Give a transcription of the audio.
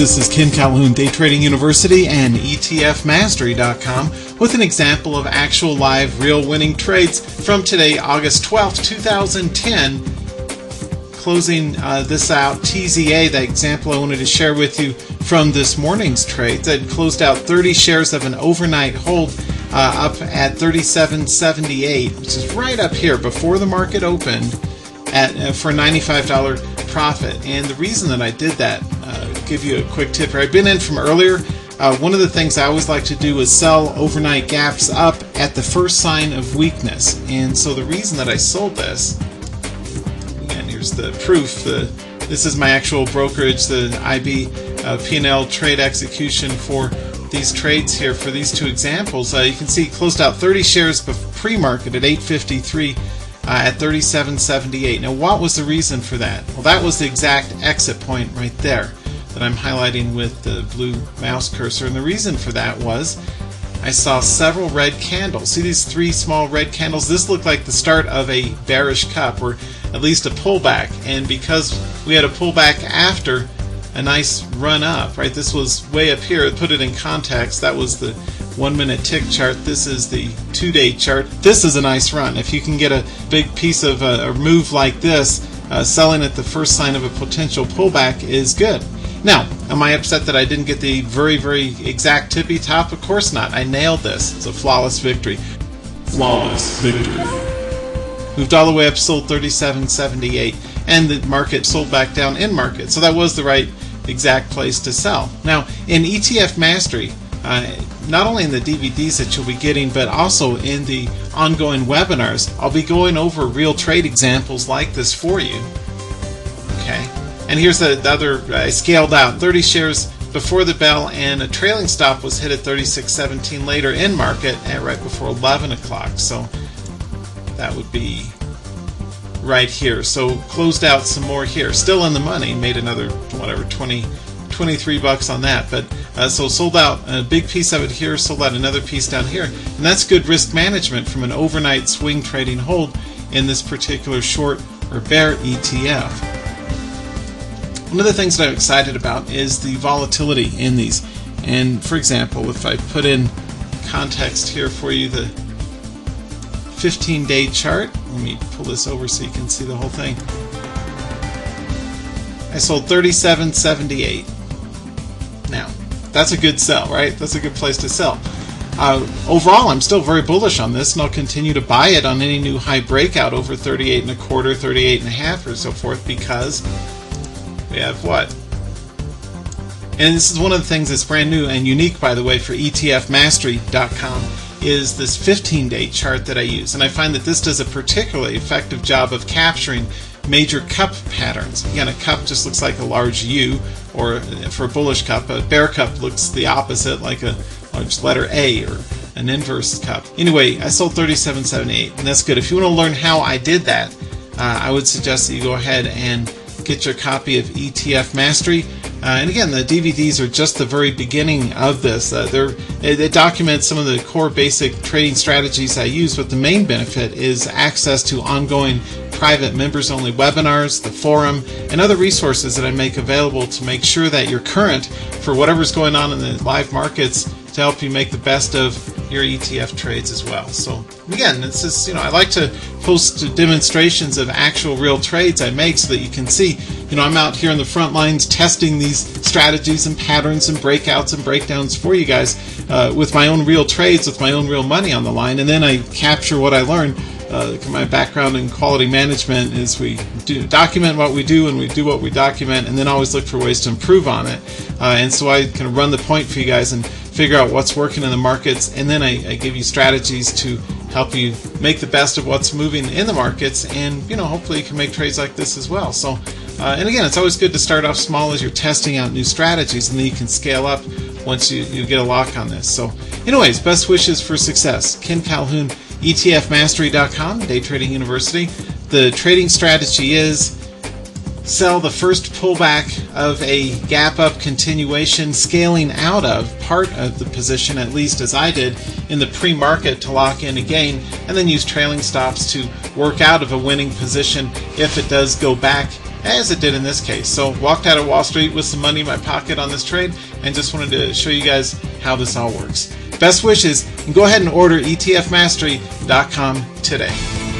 this is Ken Calhoun, Day Trading University and ETFmastery.com with an example of actual live real winning trades from today, August 12th, 2010. Closing this out, TZA, the example I wanted to share with you from this morning's trade that closed out 30 shares of an overnight hold up at 37.78, which is right up here before the market opened for a $95 profit. And the reason that I did that, give you a quick tip here. I've been in from earlier. One of the things I always like to do is sell overnight gaps up at the first sign of weakness. And so the reason that I sold this, again, here's the proof. This is my actual brokerage, the IB P&L trade execution for these trades here for these two examples. You can see closed out 30 shares pre-market at 8.53 at 37.78. Now, what was the reason for that? Well, that was the exact exit point right there that I'm highlighting with the blue mouse cursor. And the reason for that was I saw several red candles. See these three small red candles? This looked like the start of a bearish cup, or at least a pullback. And because we had a pullback after a nice run up, right? This was way up here. To put it in context, that was the 1 minute tick chart. This is the 2-day chart. This is a nice run. If you can get a big piece of a move like this, selling at the first sign of a potential pullback is good. Now, am I upset that I didn't get the very, very exact tippy top? Of course not. I nailed this. It's a flawless victory. Flawless victory. Moved all the way up, sold 37.78, and the market sold back down in market. So that was the right exact place to sell. Now, in ETF Mastery, not only in the DVDs that you'll be getting, but also in the ongoing webinars, I'll be going over real trade examples like this for you. Okay. And here's the other, I scaled out 30 shares before the bell, and a trailing stop was hit at 36.17 later in market at right before 11 o'clock. So that would be right here. So closed out some more here. Still in the money, made another, whatever, 23 bucks on that. But so sold out a big piece of it here, sold out another piece down here. And that's good risk management from an overnight swing trading hold in this particular short or bear ETF. One of the things that I'm excited about is the volatility in these. And for example, if I put in context here for you, the 15-day chart, let me pull this over so you can see the whole thing. I sold 37.78. Now, that's a good sell, right? That's a good place to sell. Overall, I'm still very bullish on this, and I'll continue to buy it on any new high breakout over 38.25, 38.5, or so forth, because we have what? And this is one of the things that's brand new and unique, by the way, for ETFmastery.com, is this 15-day chart that I use. And I find that this does a particularly effective job of capturing major cup patterns. Again, a cup just looks like a large U, or for a bullish cup, a bear cup looks the opposite, like a large letter A or an inverse cup. Anyway, I sold 37.78, and that's good. If you want to learn how I did that, I would suggest that you go ahead and get your copy of ETF Mastery. And again, the DVDs are just the very beginning of this. They document some of the core basic trading strategies I use, but the main benefit is access to ongoing private members-only webinars, the forum, and other resources that I make available to make sure that you're current for whatever's going on in the live markets to help you make the best of your ETF trades as well. So again, this is, I like to post demonstrations of actual real trades I make so that you can see, I'm out here on the front lines testing these strategies and patterns and breakouts and breakdowns for you guys with my own real trades, with my own real money on the line, and then I capture what I learn. My background in quality management is we document what we do, and we do what we document, and then always look for ways to improve on it. And so I kind of run the point for you guys and figure out what's working in the markets, and then I give you strategies to help you make the best of what's moving in the markets, and hopefully you can make trades like this as well. So and again, it's always good to start off small as you're testing out new strategies, and then you can scale up once you get a lock on this. So anyways, best wishes for success. Ken Calhoun, ETFmastery.com, Day Trading University. The trading strategy is sell the first pullback of a gap up continuation, scaling out of part of the position, at least as I did in the pre-market, to lock in a gain, and then use trailing stops to work out of a winning position if it does go back as it did in this case. So walked out of Wall Street with some money in my pocket on this trade, and just wanted to show you guys how this all works. Best wishes, and go ahead and order etfmastery.com today.